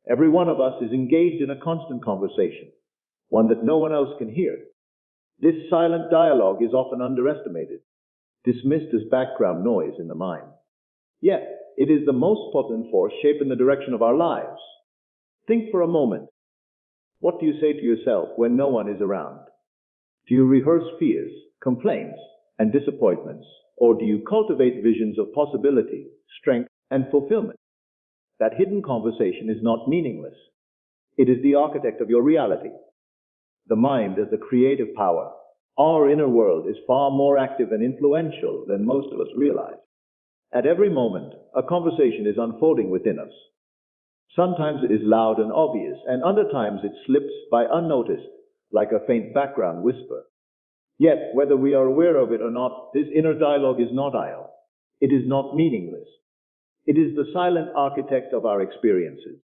Every one of us is engaged in a constant conversation, one that no one else can hear. This silent dialogue is often underestimated, dismissed as background noise in the mind. Yet, it is the most potent force shaping the direction of our lives. Think for a moment. What do you say to yourself when no one is around? Do you rehearse fears, complaints, and disappointments, or do you cultivate visions of possibility, strength, and fulfillment? That hidden conversation is not meaningless. It is the architect of your reality. The mind as the creative power. Our inner world is far more active and influential than most of us realize. At every moment, a conversation is unfolding within us. Sometimes it is loud and obvious, and other times it slips by unnoticed, like a faint background whisper. Yet, whether we are aware of it or not, this inner dialogue is not idle. It is not meaningless. It is the silent architect of our experiences,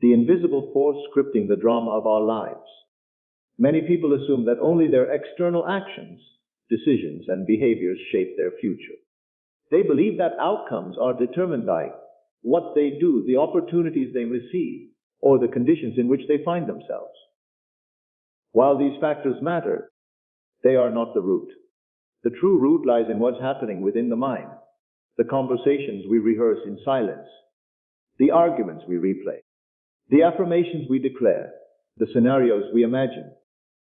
the invisible force scripting the drama of our lives. Many people assume that only their external actions, decisions, and behaviors shape their future. They believe that outcomes are determined by what they do, the opportunities they receive, or the conditions in which they find themselves. While these factors matter, they are not the root. The true root lies in what's happening within the mind, the conversations we rehearse in silence, the arguments we replay, the affirmations we declare, the scenarios we imagine,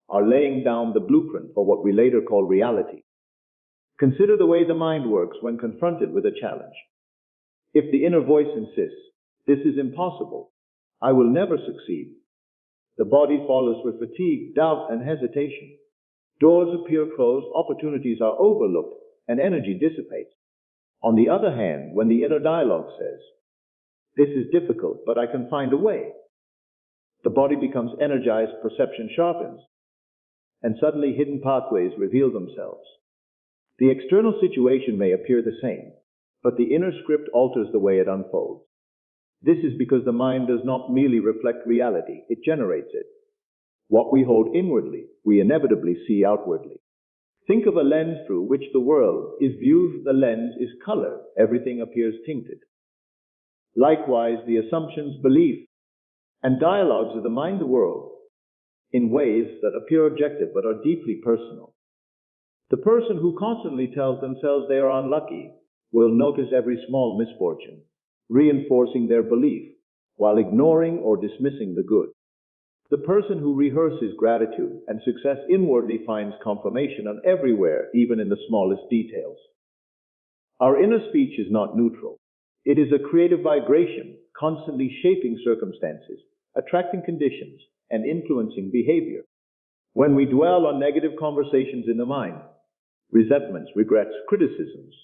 are laying down the blueprint for what we later call reality. Consider the way the mind works when confronted with a challenge. If the inner voice insists, "This is impossible, I will never succeed," the body follows with fatigue, doubt, and hesitation. Doors appear closed, opportunities are overlooked, and energy dissipates. On the other hand, when the inner dialogue says, "This is difficult, but I can find a way," the body becomes energized, perception sharpens, and suddenly hidden pathways reveal themselves. The external situation may appear the same, but the inner script alters the way it unfolds. This is because the mind does not merely reflect reality, it generates it. What we hold inwardly, we inevitably see outwardly. Think of a lens through which the world is viewed. The lens is color. Everything appears tinted. Likewise, the assumptions, beliefs, and dialogues of the mind the world in ways that appear objective but are deeply personal. The person who constantly tells themselves they are unlucky will notice every small misfortune, reinforcing their belief while ignoring or dismissing the good. The person who rehearses gratitude and success inwardly finds confirmation on everywhere, even in the smallest details. Our inner speech is not neutral. It is a creative vibration, constantly shaping circumstances, attracting conditions, and influencing behavior. When we dwell on negative conversations in the mind, resentments, regrets, criticisms,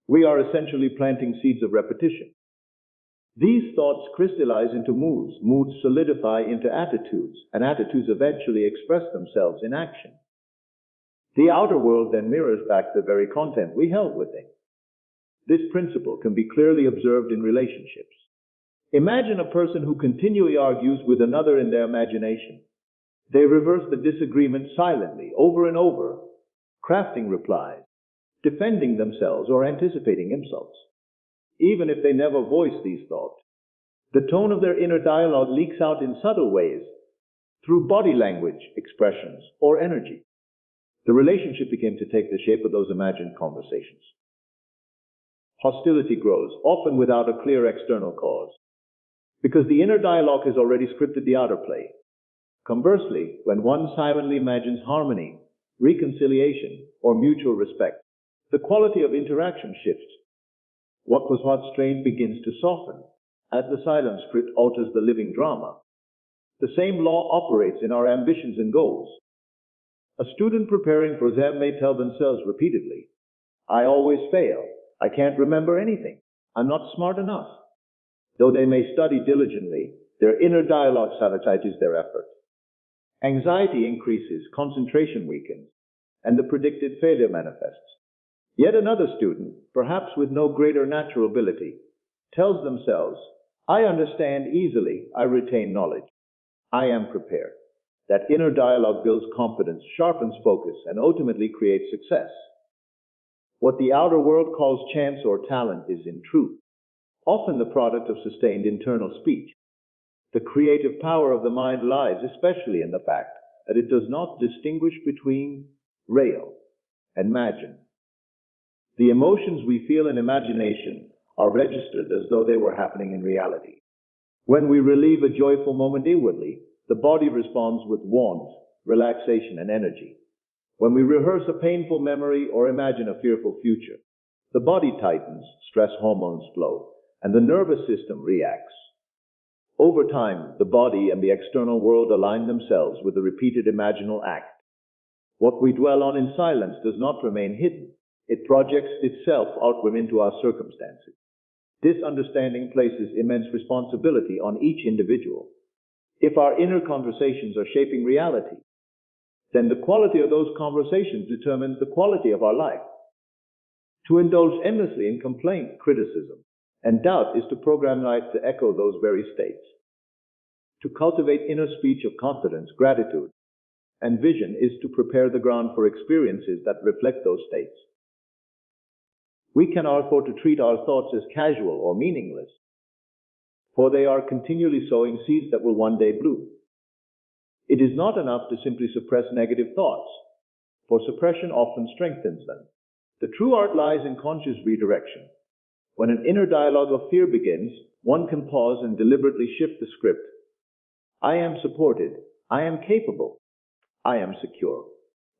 we are essentially planting seeds of repetition. These thoughts crystallize into moods, moods solidify into attitudes, and attitudes eventually express themselves in action. The outer world then mirrors back the very content we held within. This principle can be clearly observed in relationships. Imagine a person who continually argues with another in their imagination. They reverse the disagreement silently, over and over, crafting replies, defending themselves, or anticipating insults. Even if they never voice these thoughts, the tone of their inner dialogue leaks out in subtle ways through body language, expressions, or energy. The relationship became to take the shape of those imagined conversations. Hostility grows, often without a clear external cause, because the inner dialogue has already scripted the outer play. Conversely, when one silently imagines harmony, reconciliation, or mutual respect, the quality of interaction shifts. What was once strained begins to soften, as the silent script alters the living drama. The same law operates in our ambitions and goals. A student preparing for exam may tell themselves repeatedly, "I always fail. I can't remember anything. I'm not smart enough." Though they may study diligently, their inner dialogue sabotages their effort. Anxiety increases, concentration weakens, and the predicted failure manifests. Yet another student, perhaps with no greater natural ability, tells themselves, "I understand easily, I retain knowledge. I am prepared." That inner dialogue builds confidence, sharpens focus, and ultimately creates success. What the outer world calls chance or talent is, in truth, often the product of sustained internal speech. The creative power of the mind lies especially in the fact that it does not distinguish between real and imagined. The emotions we feel in imagination are registered as though they were happening in reality. When we relieve a joyful moment inwardly, the body responds with warmth, relaxation, and energy. When we rehearse a painful memory or imagine a fearful future, the body tightens, stress hormones flow, and the nervous system reacts. Over time, the body and the external world align themselves with the repeated imaginal act. What we dwell on in silence does not remain hidden. It projects itself outward into our circumstances. This understanding places immense responsibility on each individual. If our inner conversations are shaping reality, then the quality of those conversations determines the quality of our life. To indulge endlessly in complaint, criticism, and doubt is to program life to echo those very states. To cultivate inner speech of confidence, gratitude, and vision is to prepare the ground for experiences that reflect those states. We cannot afford to treat our thoughts as casual or meaningless, for they are continually sowing seeds that will one day bloom. It is not enough to simply suppress negative thoughts, for suppression often strengthens them. The true art lies in conscious redirection. When an inner dialogue of fear begins, one can pause and deliberately shift the script. I am supported. I am capable. I am secure.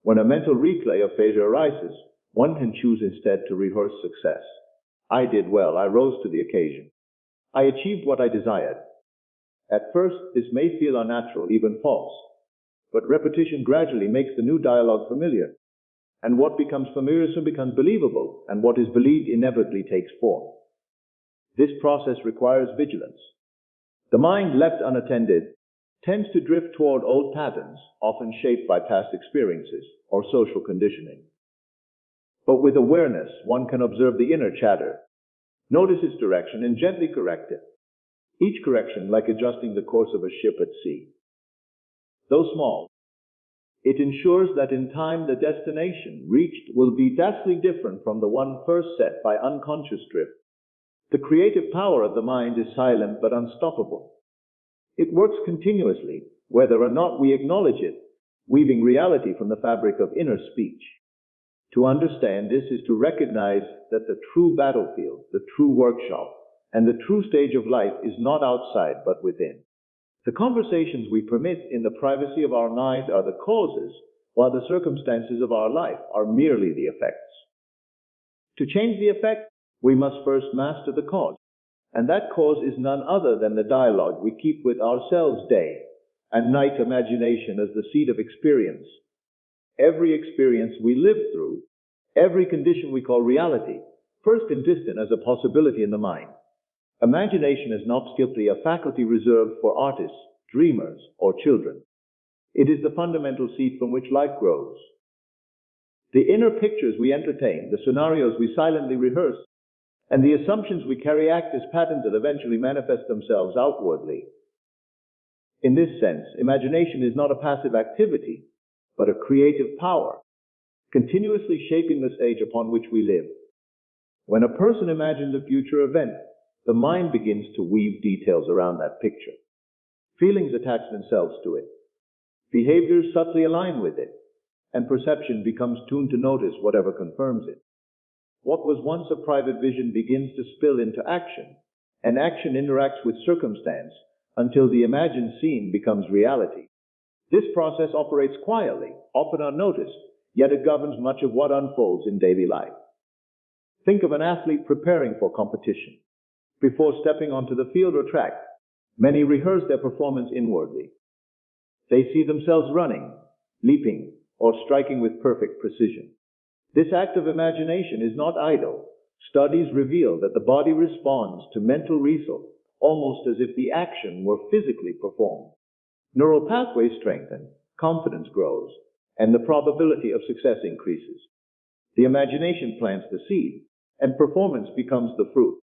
When a mental replay of failure arises, one can choose instead to rehearse success. I did well. I rose to the occasion. I achieved what I desired. At first, this may feel unnatural, even false, but repetition gradually makes the new dialogue familiar. And what becomes familiar soon becomes believable, and what is believed inevitably takes form. This process requires vigilance. The mind, left unattended, tends to drift toward old patterns, often shaped by past experiences or social conditioning. But with awareness, one can observe the inner chatter, notice its direction, and gently correct it. Each correction like adjusting the course of a ship at sea. Though small, it ensures that in time the destination reached will be vastly different from the one first set by unconscious drift. The creative power of the mind is silent but unstoppable. It works continuously, whether or not we acknowledge it, weaving reality from the fabric of inner speech. To understand this is to recognize that the true battlefield, the true workshop, and the true stage of life is not outside but within. The conversations we permit in the privacy of our mind are the causes, while the circumstances of our life are merely the effects. To change the effect, we must first master the cause, and that cause is none other than the dialogue we keep with ourselves day and night imagination as the seed of experience. Every experience we live through, every condition we call reality, first existed as a possibility in the mind. Imagination is not simply a faculty reserved for artists, dreamers, or children. It is the fundamental seed from which life grows. The inner pictures we entertain, the scenarios we silently rehearse, and the assumptions we carry act as patterns that eventually manifest themselves outwardly. In this sense, imagination is not a passive activity, but a creative power, continuously shaping the stage upon which we live. When a person imagines a future event, the mind begins to weave details around that picture. Feelings attach themselves to it. Behaviors subtly align with it, and perception becomes tuned to notice whatever confirms it. What was once a private vision begins to spill into action, and action interacts with circumstance until the imagined scene becomes reality. This process operates quietly, often unnoticed, yet it governs much of what unfolds in daily life. Think of an athlete preparing for competition. Before stepping onto the field or track, many rehearse their performance inwardly. They see themselves running, leaping, or striking with perfect precision. This act of imagination is not idle. Studies reveal that the body responds to mental resource almost as if the action were physically performed. Neural pathways strengthen, confidence grows, and the probability of success increases. The imagination plants the seed, and performance becomes the fruit.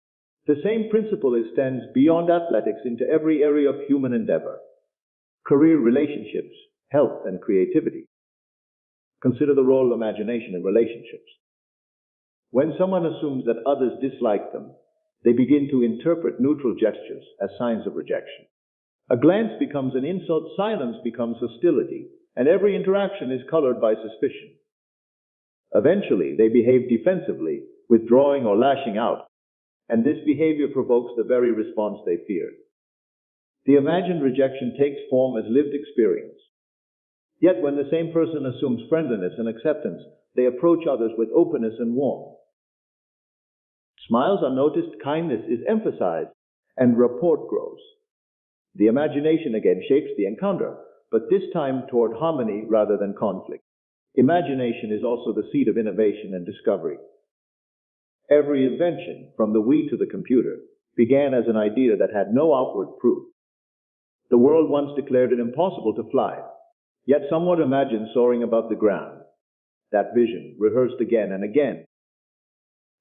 The same principle extends beyond athletics into every area of human endeavor: career, relationships, health, and creativity. Consider the role of imagination in relationships. When someone assumes that others dislike them, they begin to interpret neutral gestures as signs of rejection. A glance becomes an insult, silence becomes hostility, and every interaction is colored by suspicion. Eventually, they behave defensively, withdrawing or lashing out, and this behavior provokes the very response they feared. The imagined rejection takes form as lived experience. Yet when the same person assumes friendliness and acceptance, they approach others with openness and warmth. Smiles are noticed, kindness is emphasized, and rapport grows. The imagination again shapes the encounter, but this time toward harmony rather than conflict. Imagination is also the seed of innovation and discovery. Every invention, from the Wii to the computer, began as an idea that had no outward proof. The world once declared it impossible to fly, yet someone imagined soaring above the ground. That vision, rehearsed again and again,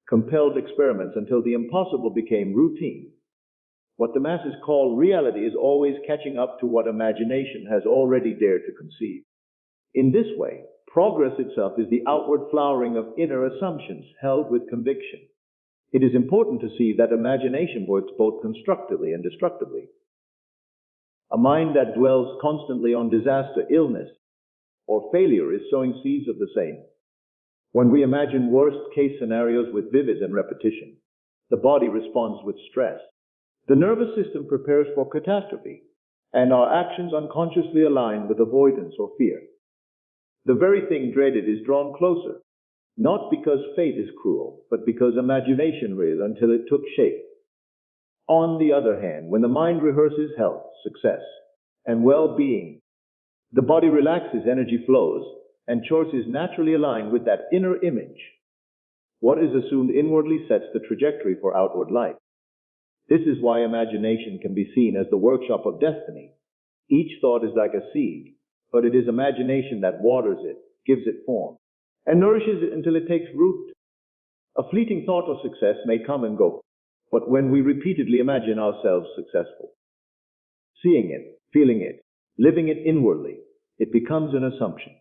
compelled experiments until the impossible became routine. What the masses call reality is always catching up to what imagination has already dared to conceive. In this way, progress itself is the outward flowering of inner assumptions held with conviction. It is important to see that imagination works both constructively and destructively. A mind that dwells constantly on disaster, illness, or failure is sowing seeds of the same. When we imagine worst-case scenarios with vivid and repetition, the body responds with stress. The nervous system prepares for catastrophe, and our actions unconsciously align with avoidance or fear. The very thing dreaded is drawn closer, not because fate is cruel, but because imagination reeled until it took shape. On the other hand, when the mind rehearses health, success, and well-being, the body relaxes, energy flows, and choices naturally align with that inner image. What is assumed inwardly sets the trajectory for outward life. This is why imagination can be seen as the workshop of destiny. Each thought is like a seed, but it is imagination that waters it, gives it form, and nourishes it until it takes root. A fleeting thought of success may come and go, but when we repeatedly imagine ourselves successful, seeing it, feeling it, living it inwardly, it becomes an assumption.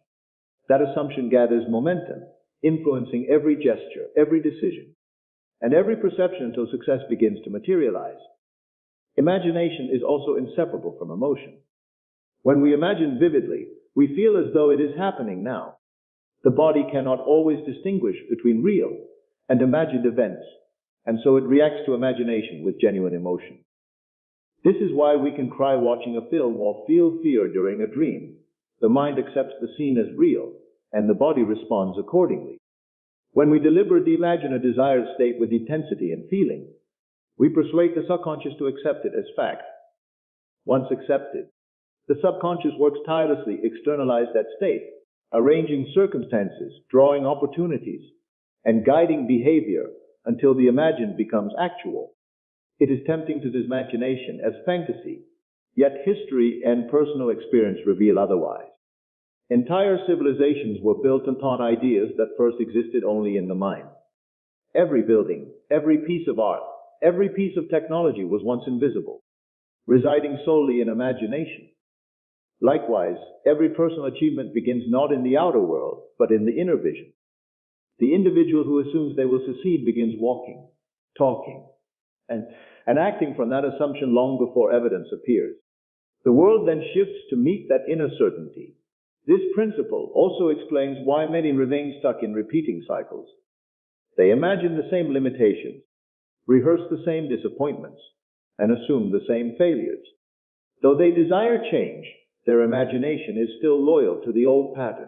That assumption gathers momentum, influencing every gesture, every decision, and every perception until success begins to materialize. Imagination is also inseparable from emotion. When we imagine vividly, we feel as though it is happening now. The body cannot always distinguish between real and imagined events, and so it reacts to imagination with genuine emotion. This is why we can cry watching a film or feel fear during a dream. The mind accepts the scene as real, and the body responds accordingly. When we deliberately imagine a desired state with intensity and feeling, we persuade the subconscious to accept it as fact. Once accepted, the subconscious works tirelessly to externalize that state, arranging circumstances, drawing opportunities, and guiding behavior until the imagined becomes actual. It is tempting to this imagination as fantasy, yet history and personal experience reveal otherwise. Entire civilizations were built upon ideas that first existed only in the mind. Every building, every piece of art, every piece of technology was once invisible, residing solely in imagination. Likewise, every personal achievement begins not in the outer world, but in the inner vision. The individual who assumes they will succeed begins walking, talking, and acting from that assumption long before evidence appears. The world then shifts to meet that inner certainty. This principle also explains why many remain stuck in repeating cycles. They imagine the same limitations, rehearse the same disappointments, and assume the same failures. Though they desire change, their imagination is still loyal to the old pattern.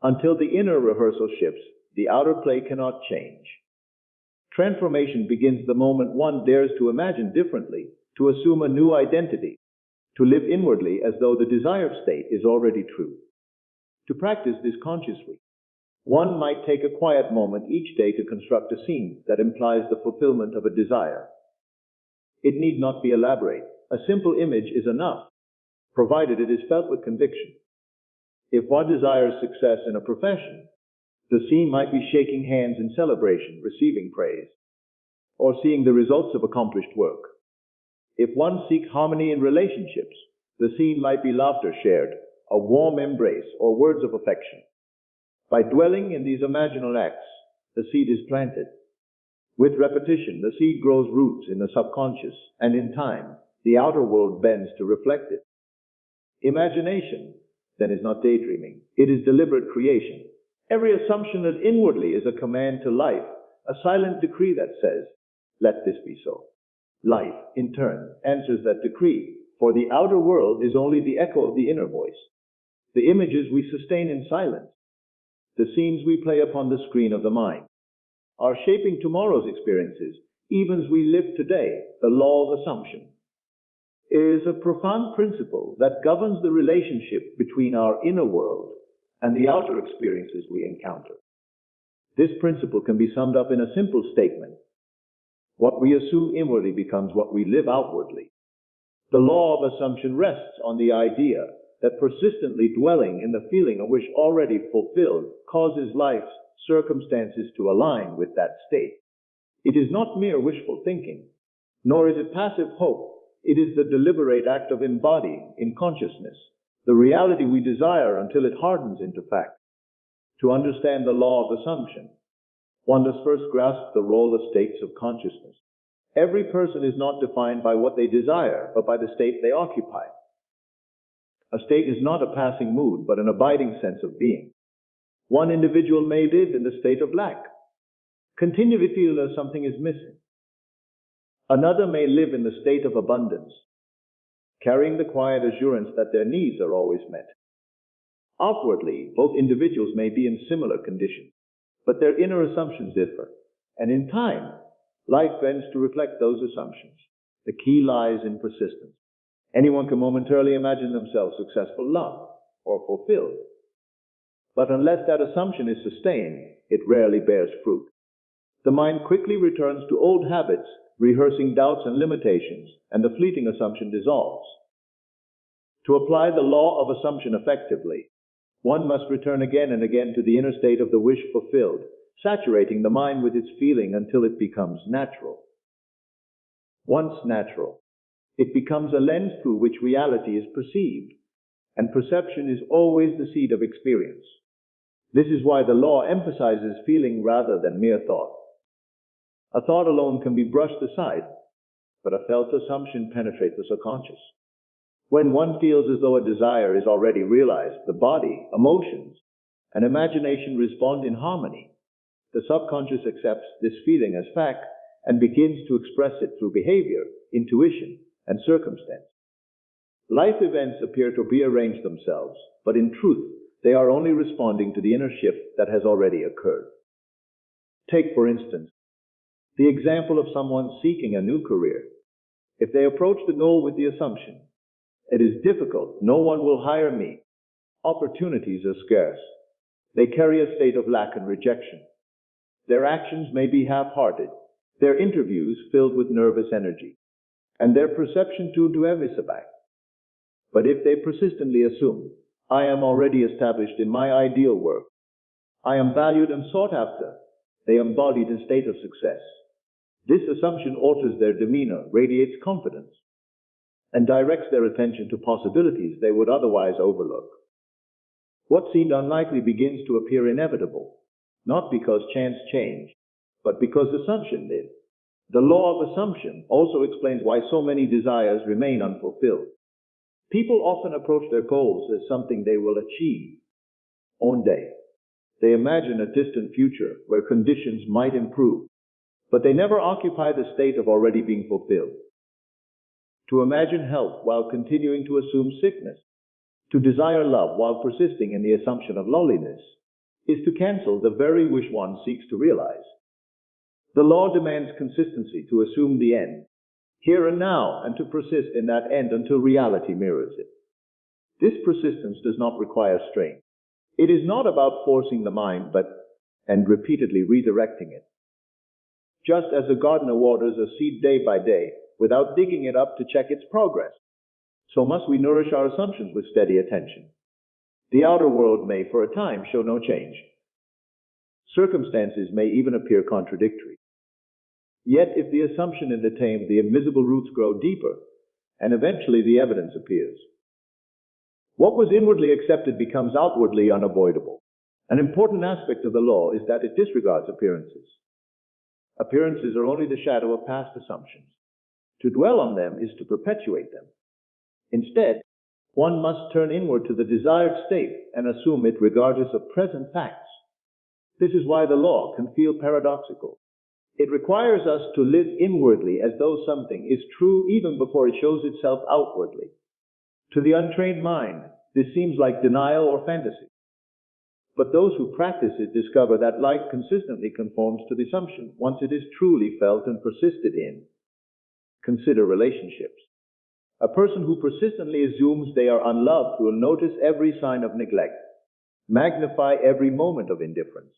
Until the inner rehearsal shifts, the outer play cannot change. Transformation begins the moment one dares to imagine differently, to assume a new identity, to live inwardly as though the desired state is already true. To practice this consciously, one might take a quiet moment each day to construct a scene that implies the fulfillment of a desire. It need not be elaborate. A simple image is enough, provided it is felt with conviction. If one desires success in a profession, the scene might be shaking hands in celebration, receiving praise, or seeing the results of accomplished work. If one seeks harmony in relationships, the scene might be laughter shared, a warm embrace, or words of affection. By dwelling in these imaginal acts, the seed is planted. With repetition, the seed grows roots in the subconscious, and in time, The outer world bends to reflect it. Imagination, then, is not daydreaming. It is deliberate creation. Every assumption that inwardly is a command to life, a silent decree that says, "Let this be so." Life, in turn, answers that decree, for the outer world is only the echo of the inner voice. The images we sustain in silence, the scenes we play upon the screen of the mind, are shaping tomorrow's experiences, even as we live today. The law of assumption is a profound principle that governs the relationship between our inner world and the outer experiences we encounter. This principle can be summed up in a simple statement: what we assume inwardly becomes what we live outwardly. The law of assumption rests on the idea that persistently dwelling in the feeling of wish already fulfilled causes life's circumstances to align with that state. It is not mere wishful thinking, nor is it passive hope. It is the deliberate act of embodying in consciousness the reality we desire until it hardens into fact. To understand the law of assumption, one must first grasp the role of states of consciousness. Every person is not defined by what they desire, but by the state they occupy. A state is not a passing mood, but an abiding sense of being. One individual may live in the state of lack, continually feel that something is missing. Another may live in the state of abundance, carrying the quiet assurance that their needs are always met. Outwardly, both individuals may be in similar conditions, but their inner assumptions differ, and in time, life bends to reflect those assumptions. The key lies in persistence. Anyone can momentarily imagine themselves successful, loved, or fulfilled, but unless that assumption is sustained, it rarely bears fruit. The mind quickly returns to old habits, rehearsing doubts and limitations, and the fleeting assumption dissolves. To apply the law of assumption effectively, one must return again and again to the inner state of the wish fulfilled, saturating the mind with its feeling until it becomes natural. Once natural, it becomes a lens through which reality is perceived, and perception is always the seed of experience. This is why the law emphasizes feeling rather than mere thought. A thought alone can be brushed aside, but a felt assumption penetrates the subconscious. When one feels as though a desire is already realized, the body, emotions, and imagination respond in harmony. The subconscious accepts this feeling as fact and begins to express it through behavior, intuition, and circumstance. Life events appear to rearrange themselves, but in truth, they are only responding to the inner shift that has already occurred. Take, for instance, the example of someone seeking a new career. If they approach the goal with the assumption, "It is difficult, no one will hire me, opportunities are scarce," they carry a state of lack and rejection. Their actions may be half-hearted, their interviews filled with nervous energy, and their perception tuned to every setback. But if they persistently assume, "I am already established in my ideal work, I am valued and sought after," they embody the state of success. This assumption alters their demeanor, radiates confidence, and directs their attention to possibilities they would otherwise overlook. What seemed unlikely begins to appear inevitable, not because chance changed, but because assumption did. The law of assumption also explains why so many desires remain unfulfilled. People often approach their goals as something they will achieve one day. They imagine a distant future where conditions might improve, but they never occupy the state of already being fulfilled. To imagine health while continuing to assume sickness, to desire love while persisting in the assumption of loneliness, is to cancel the very wish one seeks to realize. The law demands consistency to assume the end, here and now, and to persist in that end until reality mirrors it. This persistence does not require strength. It is not about forcing the mind, and repeatedly redirecting it. Just as a gardener waters a seed day by day, without digging it up to check its progress, so must we nourish our assumptions with steady attention. The outer world may, for a time, show no change. Circumstances may even appear contradictory. Yet, if the assumption is attained, the invisible roots grow deeper, and eventually the evidence appears. What was inwardly accepted becomes outwardly unavoidable. An important aspect of the law is that it disregards appearances. Appearances are only the shadow of past assumptions. To dwell on them is to perpetuate them. Instead, one must turn inward to the desired state and assume it regardless of present facts. This is why the law can feel paradoxical. It requires us to live inwardly as though something is true even before it shows itself outwardly. To the untrained mind, this seems like denial or fantasy. But those who practice it discover that life consistently conforms to the assumption once it is truly felt and persisted in. Consider relationships. A person who persistently assumes they are unloved will notice every sign of neglect, magnify every moment of indifference,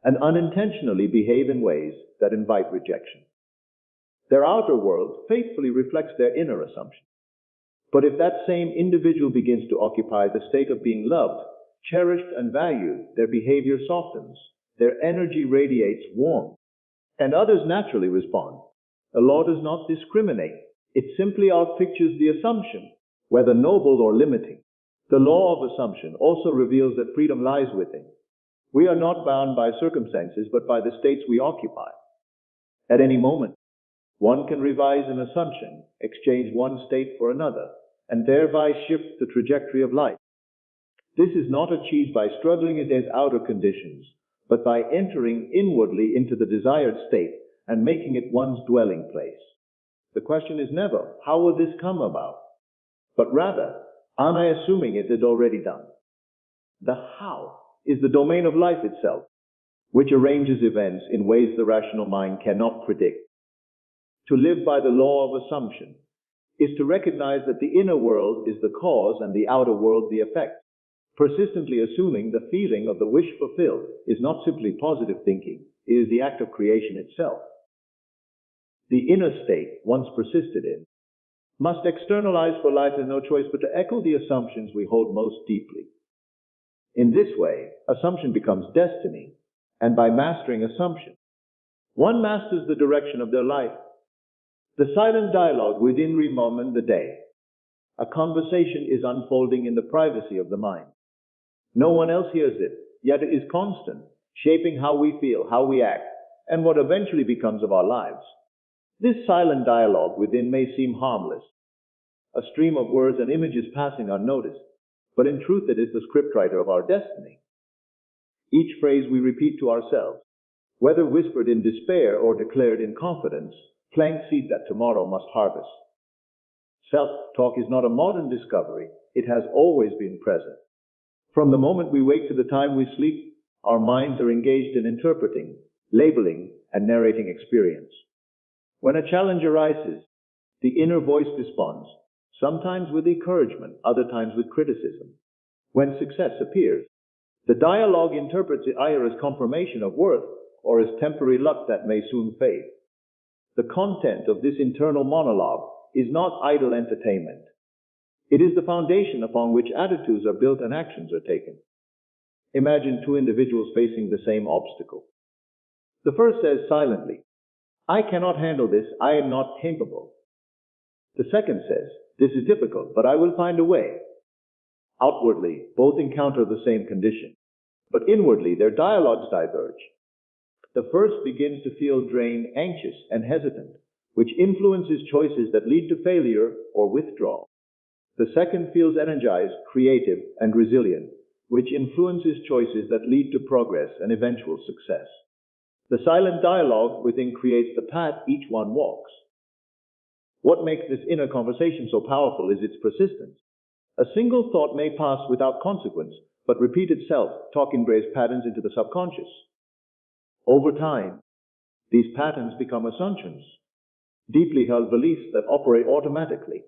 and unintentionally behave in ways that invite rejection. Their outer world faithfully reflects their inner assumption. But if that same individual begins to occupy the state of being loved, cherished, and valued, their behavior softens, their energy radiates warmth, and others naturally respond. The law does not discriminate. It simply outpictures the assumption, whether noble or limiting. The law of assumption also reveals that freedom lies within. We are not bound by circumstances, but by the states we occupy. At any moment, one can revise an assumption, exchange one state for another, and thereby shift the trajectory of life. This is not achieved by struggling against outer conditions, but by entering inwardly into the desired state and making it one's dwelling place. The question is never, how will this come about? But rather, am I assuming it is already done? The how is the domain of life itself, which arranges events in ways the rational mind cannot predict. To live by the law of assumption is to recognize that the inner world is the cause and the outer world the effect. Persistently assuming the feeling of the wish fulfilled is not simply positive thinking, it is the act of creation itself. The inner state, once persisted in, must externalize, for life has no choice but to echo the assumptions we hold most deeply. In this way, assumption becomes destiny, and by mastering assumption, one masters the direction of their life. The silent dialogue within remoments the day. A conversation is unfolding in the privacy of the mind. No one else hears it, yet it is constant, shaping how we feel, how we act, and what eventually becomes of our lives. This silent dialogue within may seem harmless, a stream of words and images passing unnoticed, but in truth it is the scriptwriter of our destiny. Each phrase we repeat to ourselves, whether whispered in despair or declared in confidence, plant seed that tomorrow must harvest. Self-talk is not a modern discovery, it has always been present. From the moment we wake to the time we sleep, our minds are engaged in interpreting, labeling, and narrating experience. When a challenge arises, the inner voice responds, sometimes with encouragement, other times with criticism. When success appears, the dialogue interprets it either as confirmation of worth or as temporary luck that may soon fade. The content of this internal monologue is not idle entertainment. It is the foundation upon which attitudes are built and actions are taken. Imagine two individuals facing the same obstacle. The first says silently, I cannot handle this, I am not capable. The second says, this is difficult, but I will find a way. Outwardly, both encounter the same condition, but inwardly their dialogues diverge. The first begins to feel drained, anxious, and hesitant, which influences choices that lead to failure or withdrawal. The second feels energized, creative, and resilient, which influences choices that lead to progress and eventual success. The silent dialogue within creates the path each one walks. What makes this inner conversation so powerful is its persistence. A single thought may pass without consequence, but repeated self-talk embraces patterns into the subconscious. Over time, these patterns become assumptions, deeply held beliefs that operate automatically.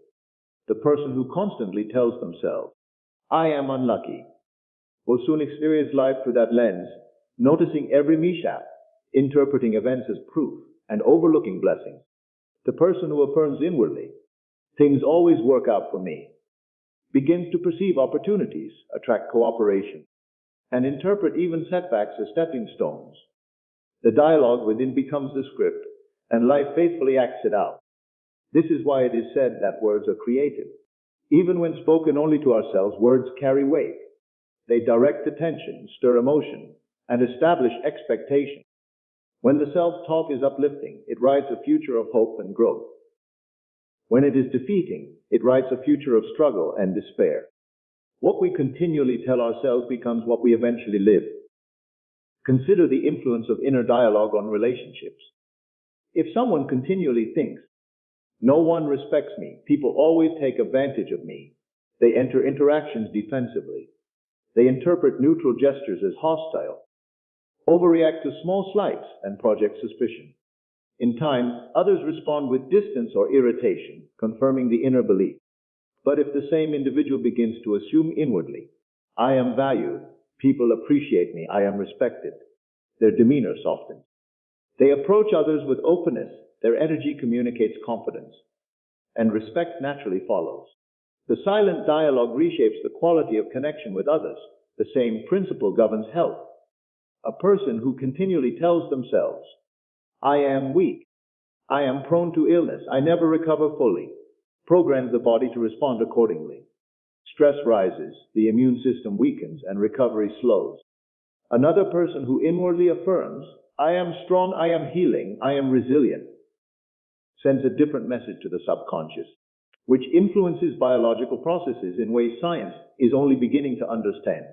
The person who constantly tells themselves, I am unlucky, will soon experience life through that lens, noticing every mishap, interpreting events as proof, and overlooking blessings. The person who affirms inwardly, things always work out for me, begins to perceive opportunities, attract cooperation, and interpret even setbacks as stepping stones. The dialogue within becomes the script, and life faithfully acts it out. This is why it is said that words are creative. Even when spoken only to ourselves, words carry weight. They direct attention, stir emotion, and establish expectation. When the self-talk is uplifting, it writes a future of hope and growth. When it is defeating, it writes a future of struggle and despair. What we continually tell ourselves becomes what we eventually live. Consider the influence of inner dialogue on relationships. If someone continually thinks, "No one respects me, people always take advantage of me," they enter interactions defensively. They interpret neutral gestures as hostile, overreact to small slights, and project suspicion. In time, others respond with distance or irritation, confirming the inner belief. But if the same individual begins to assume inwardly, "I am valued, people appreciate me, I am respected," their demeanor softens. They approach others with openness, their energy communicates confidence, and respect naturally follows. The silent dialogue reshapes the quality of connection with others. The same principle governs health. A person who continually tells themselves, "I am weak, I am prone to illness, I never recover fully," programs the body to respond accordingly. Stress rises, the immune system weakens, and recovery slows. Another person who inwardly affirms, "I am strong, I am healing, I am resilient," sends a different message to the subconscious, which influences biological processes in ways science is only beginning to understand.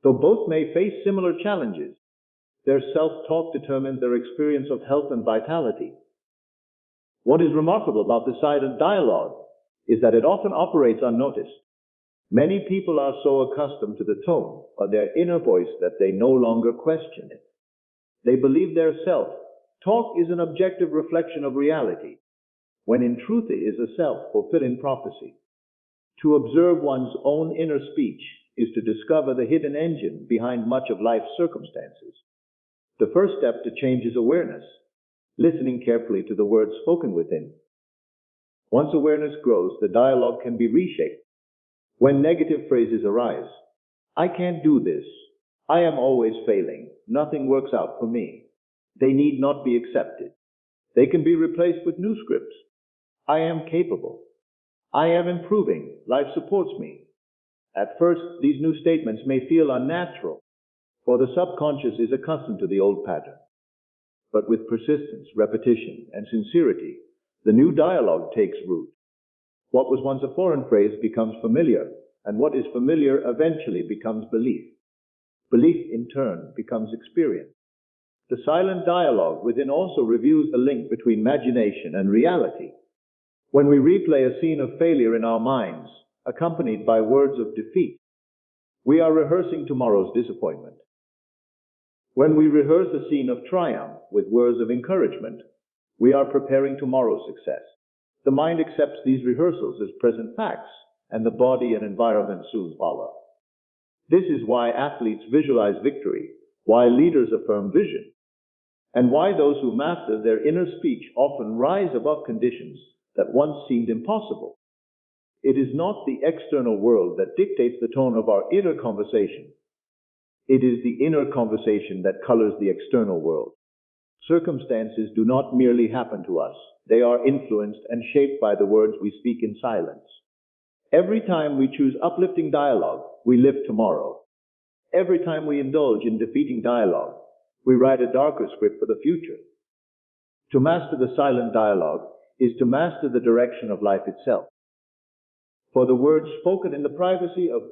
Though both may face similar challenges, their self-talk determines their experience of health and vitality. What is remarkable about the silent dialogue is that it often operates unnoticed. Many people are so accustomed to the tone of their inner voice that they no longer question it. They believe their self-talk is an objective reflection of reality, when in truth it is a self-fulfilling prophecy. To observe one's own inner speech is to discover the hidden engine behind much of life's circumstances. The first step to change is awareness, listening carefully to the words spoken within. Once awareness grows, the dialogue can be reshaped. When negative phrases arise, "I can't do this," "I am always failing," "nothing works out for me," they need not be accepted. They can be replaced with new scripts. "I am capable," "I am improving," "life supports me." At first, these new statements may feel unnatural, for the subconscious is accustomed to the old pattern. But with persistence, repetition, and sincerity, the new dialogue takes root. What was once a foreign phrase becomes familiar, and what is familiar eventually becomes belief. Belief, in turn, becomes experience. The silent dialogue within also reveals the link between imagination and reality. When we replay a scene of failure in our minds, accompanied by words of defeat, we are rehearsing tomorrow's disappointment. When we rehearse a scene of triumph with words of encouragement, we are preparing tomorrow's success. The mind accepts these rehearsals as present facts, and the body and environment soon follow. This is why athletes visualize victory, why leaders affirm vision, and why those who master their inner speech often rise above conditions that once seemed impossible. It is not the external world that dictates the tone of our inner conversation. It is the inner conversation that colors the external world. Circumstances do not merely happen to us. They are influenced and shaped by the words we speak in silence. Every time we choose uplifting dialogue, we lift tomorrow. Every time we indulge in defeating dialogue, we write a darker script for the future. To master the silent dialogue is to master the direction of life itself. For the words spoken in the privacy of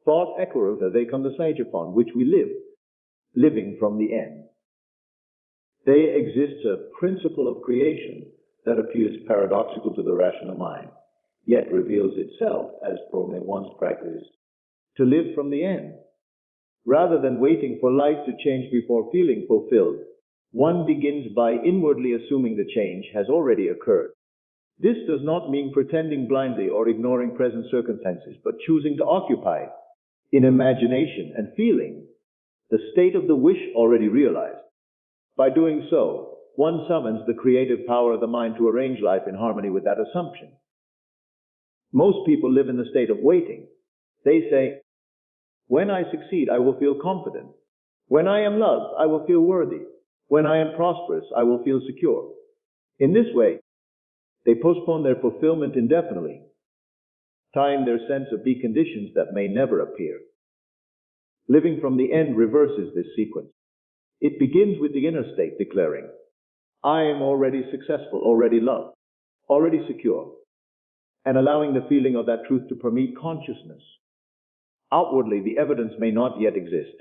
thought echo, they come the stage upon which we live, living from the end. There exists a principle of creation that appears paradoxical to the rational mind, yet reveals itself as Brome once practiced, to live from the end. Rather than waiting for life to change before feeling fulfilled, one begins by inwardly assuming the change has already occurred. This does not mean pretending blindly or ignoring present circumstances, but choosing to occupy, in imagination and feeling, the state of the wish already realized. By doing so, one summons the creative power of the mind to arrange life in harmony with that assumption. Most people live in the state of waiting. They say, "When I succeed, I will feel confident. When I am loved, I will feel worthy. When I am prosperous, I will feel secure." In this way, they postpone their fulfillment indefinitely, tying their sense of deconditions that may never appear. Living from the end reverses this sequence. It begins with the inner state declaring, "I am already successful, already loved, already secure, and allowing the feeling of that truth to permeate consciousness. Outwardly, the evidence may not yet exist,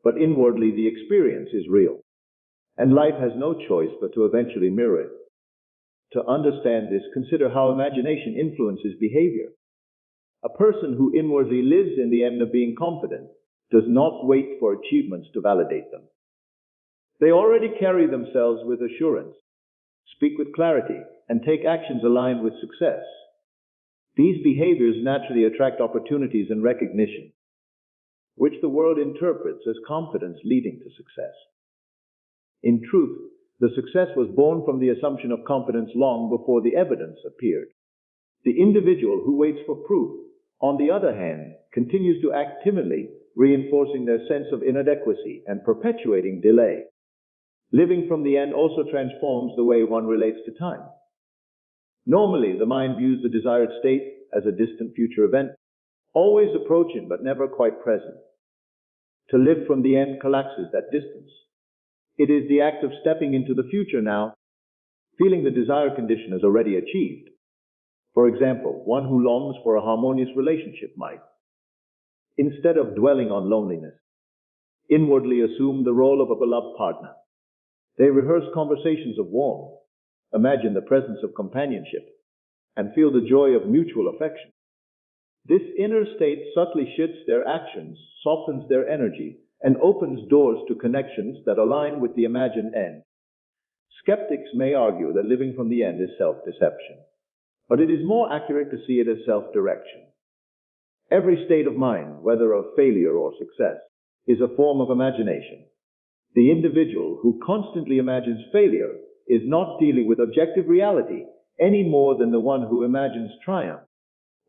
but inwardly the experience is real, and life has no choice but to eventually mirror it. To understand this, consider how imagination influences behavior. A person who inwardly lives in the end of being confident does not wait for achievements to validate them. They already carry themselves with assurance, speak with clarity, and take actions aligned with success. These behaviors naturally attract opportunities and recognition, which the world interprets as confidence leading to success. In truth, the success was born from the assumption of confidence long before the evidence appeared. The individual who waits for proof, on the other hand, continues to act timidly, reinforcing their sense of inadequacy and perpetuating delay. Living from the end also transforms the way one relates to time. Normally, the mind views the desired state as a distant future event, always approaching but never quite present. To live from the end collapses that distance. It is the act of stepping into the future now, feeling the desired condition as already achieved. For example, one who longs for a harmonious relationship might, instead of dwelling on loneliness, inwardly assume the role of a beloved partner. They rehearse conversations of warmth, imagine the presence of companionship, and feel the joy of mutual affection. This inner state subtly shifts their actions, softens their energy, and opens doors to connections that align with the imagined end. Skeptics may argue that living from the end is self-deception, but it is more accurate to see it as self-direction. Every state of mind, whether of failure or success, is a form of imagination. The individual who constantly imagines failure is not dealing with objective reality any more than the one who imagines triumph.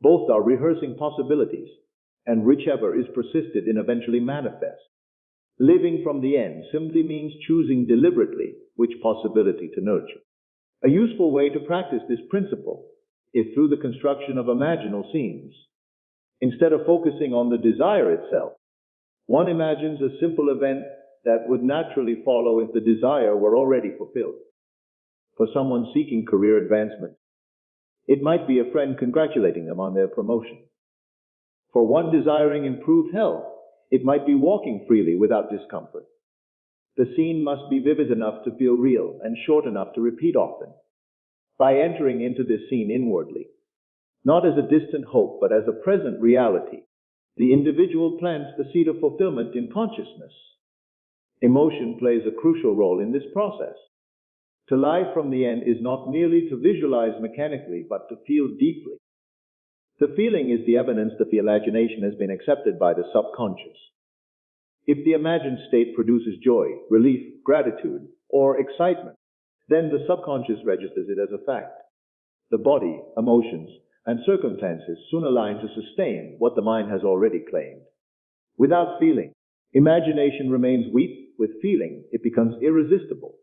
Both are rehearsing possibilities, and whichever is persisted in eventually manifests. Living from the end simply means choosing deliberately which possibility to nurture. A useful way to practice this principle is through the construction of imaginal scenes. Instead of focusing on the desire itself, one imagines a simple event that would naturally follow if the desire were already fulfilled. For someone seeking career advancement, it might be a friend congratulating them on their promotion. For one desiring improved health, it might be walking freely without discomfort. The scene must be vivid enough to feel real and short enough to repeat often. By entering into this scene inwardly, not as a distant hope but as a present reality, the individual plants the seed of fulfillment in consciousness. Emotion plays a crucial role in this process. To live from the end is not merely to visualize mechanically, but to feel deeply. The feeling is the evidence that the imagination has been accepted by the subconscious. If the imagined state produces joy, relief, gratitude, or excitement, then the subconscious registers it as a fact. The body, emotions, and circumstances soon align to sustain what the mind has already claimed. Without feeling, imagination remains weak. With feeling, it becomes irresistible.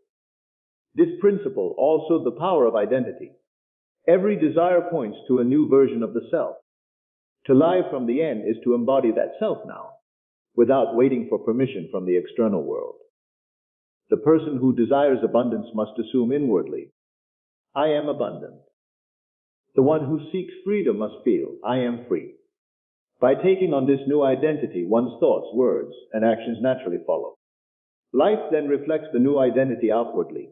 This principle, also the power of identity. Every desire points to a new version of the self. To live from the end is to embody that self now, without waiting for permission from the external world. The person who desires abundance must assume inwardly, I am abundant. The one who seeks freedom must feel, I am free. By taking on this new identity, one's thoughts, words, and actions naturally follow. Life then reflects the new identity outwardly,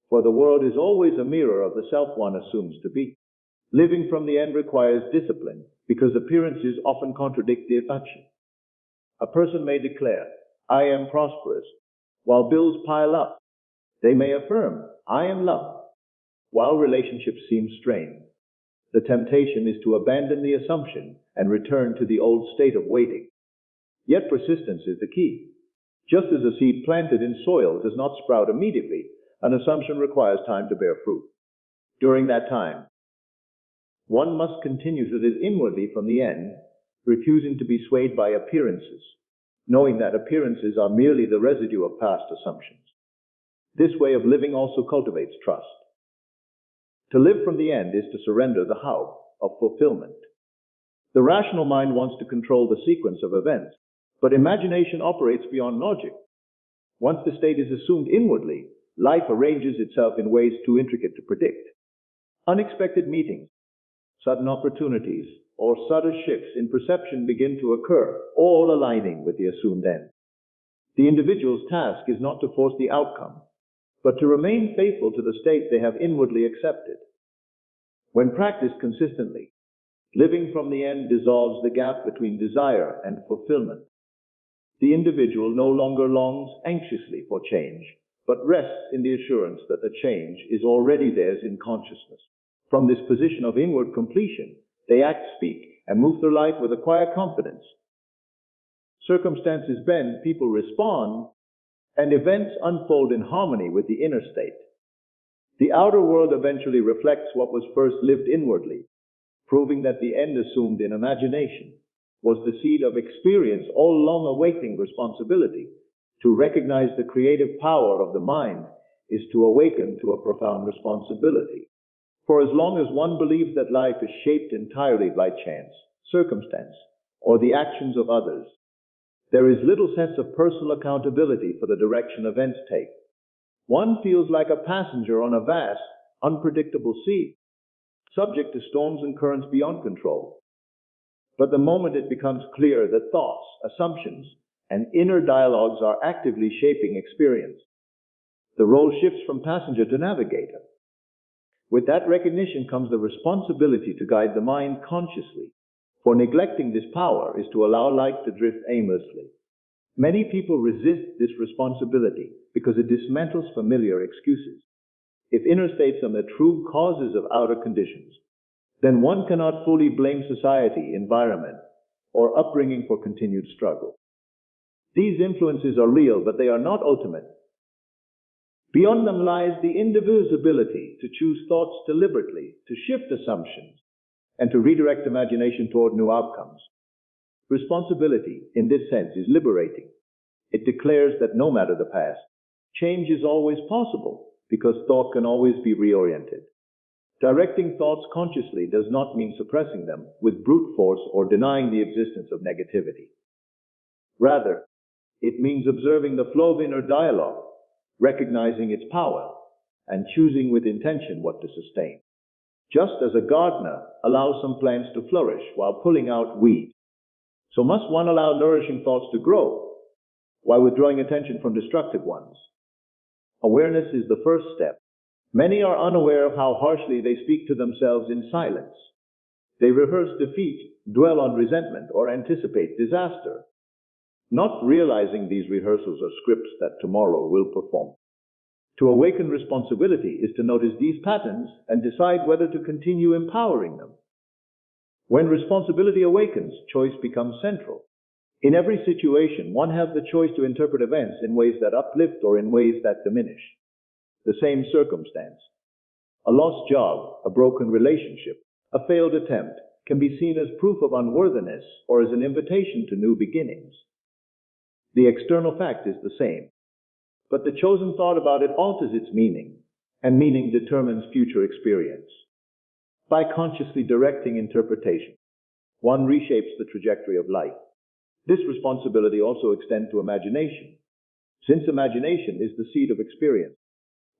for the world is always a mirror of the self one assumes to be. Living from the end requires discipline, because appearances often contradict the action. A person may declare, I am prosperous, while bills pile up. They may affirm, I am loved, while relationships seem strained. The temptation is to abandon the assumption and return to the old state of waiting. Yet persistence is the key. Just as a seed planted in soil does not sprout immediately, an assumption requires time to bear fruit. During that time, one must continue to live inwardly from the end, refusing to be swayed by appearances, knowing that appearances are merely the residue of past assumptions. This way of living also cultivates trust. To live from the end is to surrender the how of fulfillment. The rational mind wants to control the sequence of events, but imagination operates beyond logic. Once the state is assumed inwardly, life arranges itself in ways too intricate to predict. Unexpected meetings, sudden opportunities, or subtle shifts in perception begin to occur, all aligning with the assumed end. The individual's task is not to force the outcome, but to remain faithful to the state they have inwardly accepted. When practiced consistently, living from the end dissolves the gap between desire and fulfillment. The individual no longer longs anxiously for change, but rests in the assurance that the change is already theirs in consciousness. From this position of inward completion, they act, speak, and move through life with a quiet confidence. Circumstances bend, people respond, and events unfold in harmony with the inner state. The outer world eventually reflects what was first lived inwardly, proving that the end assumed in imagination was the seed of experience all along awaiting responsibility. To recognize the creative power of the mind is to awaken to a profound responsibility. For as long as one believes that life is shaped entirely by chance, circumstance, or the actions of others, there is little sense of personal accountability for the direction events take. One feels like a passenger on a vast, unpredictable sea, subject to storms and currents beyond control. But the moment it becomes clear that thoughts, assumptions, and inner dialogues are actively shaping experience, the role shifts from passenger to navigator. With that recognition comes the responsibility to guide the mind consciously, for neglecting this power is to allow life to drift aimlessly. Many people resist this responsibility because it dismantles familiar excuses. If inner states are the true causes of outer conditions, then one cannot fully blame society, environment, or upbringing for continued struggle. These influences are real, but they are not ultimate. Beyond them lies the individual's ability to choose thoughts deliberately, to shift assumptions, and to redirect imagination toward new outcomes. Responsibility, in this sense, is liberating. It declares that no matter the past, change is always possible, because thought can always be reoriented. Directing thoughts consciously does not mean suppressing them with brute force or denying the existence of negativity. Rather, it means observing the flow of inner dialogue, recognizing its power, and choosing with intention what to sustain. Just as a gardener allows some plants to flourish while pulling out weeds, so must one allow nourishing thoughts to grow while withdrawing attention from destructive ones. Awareness is the first step. Many are unaware of how harshly they speak to themselves in silence. They rehearse defeat, dwell on resentment, or anticipate disaster, not realizing these rehearsals are scripts that tomorrow will perform. To awaken responsibility is to notice these patterns and decide whether to continue empowering them. When responsibility awakens, choice becomes central. In every situation, one has the choice to interpret events in ways that uplift or in ways that diminish. The same circumstance, a lost job, a broken relationship, a failed attempt, can be seen as proof of unworthiness or as an invitation to new beginnings. The external fact is the same, but the chosen thought about it alters its meaning, and meaning determines future experience. By consciously directing interpretation, one reshapes the trajectory of life. This responsibility also extends to imagination. Since imagination is the seed of experience,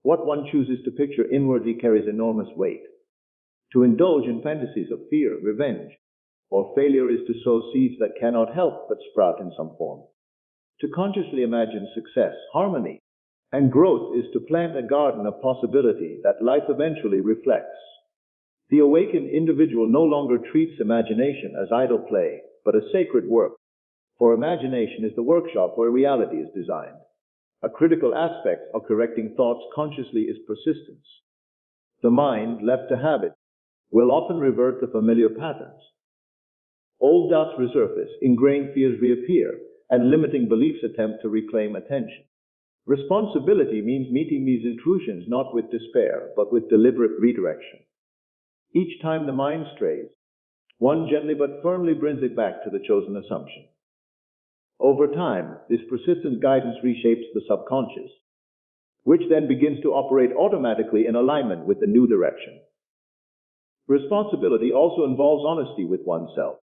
what one chooses to picture inwardly carries enormous weight. To indulge in fantasies of fear, revenge, or failure is to sow seeds that cannot help but sprout in some form. To consciously imagine success, harmony, and growth is to plant a garden of possibility that life eventually reflects. The awakened individual no longer treats imagination as idle play, but as sacred work, for imagination is the workshop where reality is designed. A critical aspect of correcting thoughts consciously is persistence. The mind, left to habit, will often revert to familiar patterns. Old doubts resurface, ingrained fears reappear, and limiting beliefs attempt to reclaim attention. Responsibility means meeting these intrusions not with despair, but with deliberate redirection. Each time the mind strays, one gently but firmly brings it back to the chosen assumption. Over time, this persistent guidance reshapes the subconscious, which then begins to operate automatically in alignment with the new direction. Responsibility also involves honesty with oneself.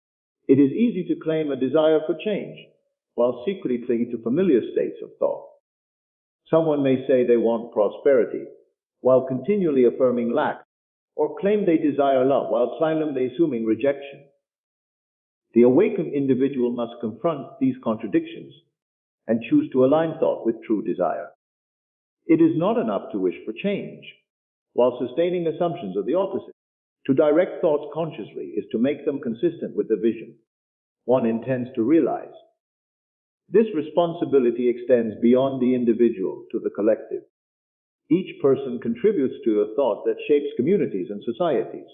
It is easy to claim a desire for change, while secretly clinging to familiar states of thought. Someone may say they want prosperity, while continually affirming lack, or claim they desire love while silently assuming rejection. The awakened individual must confront these contradictions and choose to align thought with true desire. It is not enough to wish for change, while sustaining assumptions of the opposite. To direct thoughts consciously is to make them consistent with the vision one intends to realize. This responsibility extends beyond the individual to the collective. Each person contributes to a thought that shapes communities and societies.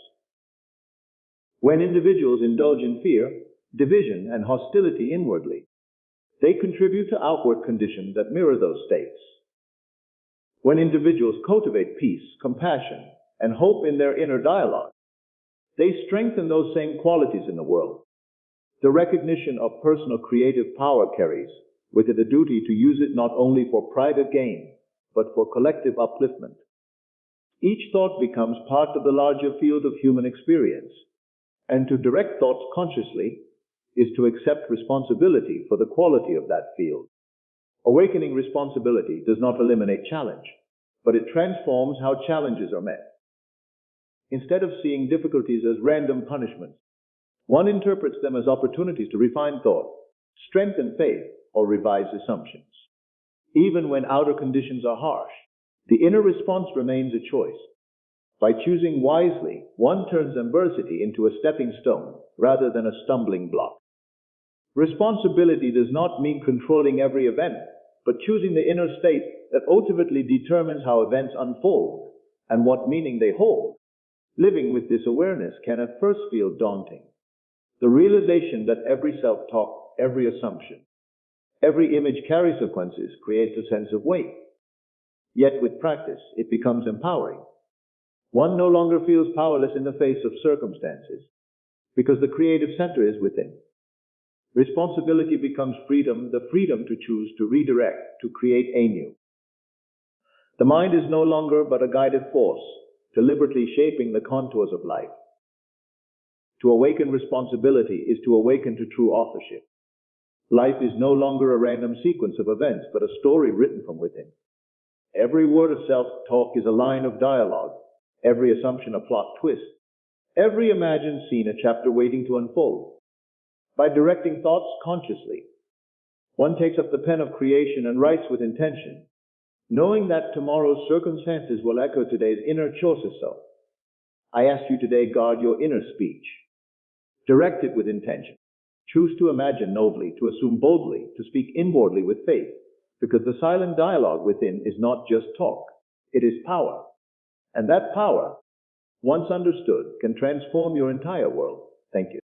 When individuals indulge in fear, division, and hostility inwardly, they contribute to outward conditions that mirror those states. When individuals cultivate peace, compassion, and hope in their inner dialogue, they strengthen those same qualities in the world. The recognition of personal creative power carries with it a duty to use it not only for private gain, but for collective upliftment. Each thought becomes part of the larger field of human experience, and to direct thoughts consciously is to accept responsibility for the quality of that field. Awakening responsibility does not eliminate challenge, but it transforms how challenges are met. Instead of seeing difficulties as random punishments, one interprets them as opportunities to refine thought, strengthen faith, or revise assumptions. Even when outer conditions are harsh, the inner response remains a choice. By choosing wisely, one turns adversity into a stepping stone rather than a stumbling block. Responsibility does not mean controlling every event, but choosing the inner state that ultimately determines how events unfold and what meaning they hold. Living with this awareness can at first feel daunting. The realization that every self-talk, every assumption, every image carries consequences creates a sense of weight. Yet with practice, it becomes empowering. One no longer feels powerless in the face of circumstances, because the creative center is within. Responsibility becomes freedom, the freedom to choose, to redirect, to create anew. The mind is no longer but a guided force, deliberately shaping the contours of life. To awaken responsibility is to awaken to true authorship. Life is no longer a random sequence of events, but a story written from within. Every word of self-talk is a line of dialogue, every assumption a plot twist, every imagined scene a chapter waiting to unfold. By directing thoughts consciously, one takes up the pen of creation and writes with intention, knowing that tomorrow's circumstances will echo today's inner choices. So, I ask you today, guard your inner speech. Direct it with intention. Choose to imagine nobly, to assume boldly, to speak inwardly with faith, because the silent dialogue within is not just talk, it is power. And that power, once understood, can transform your entire world. Thank you.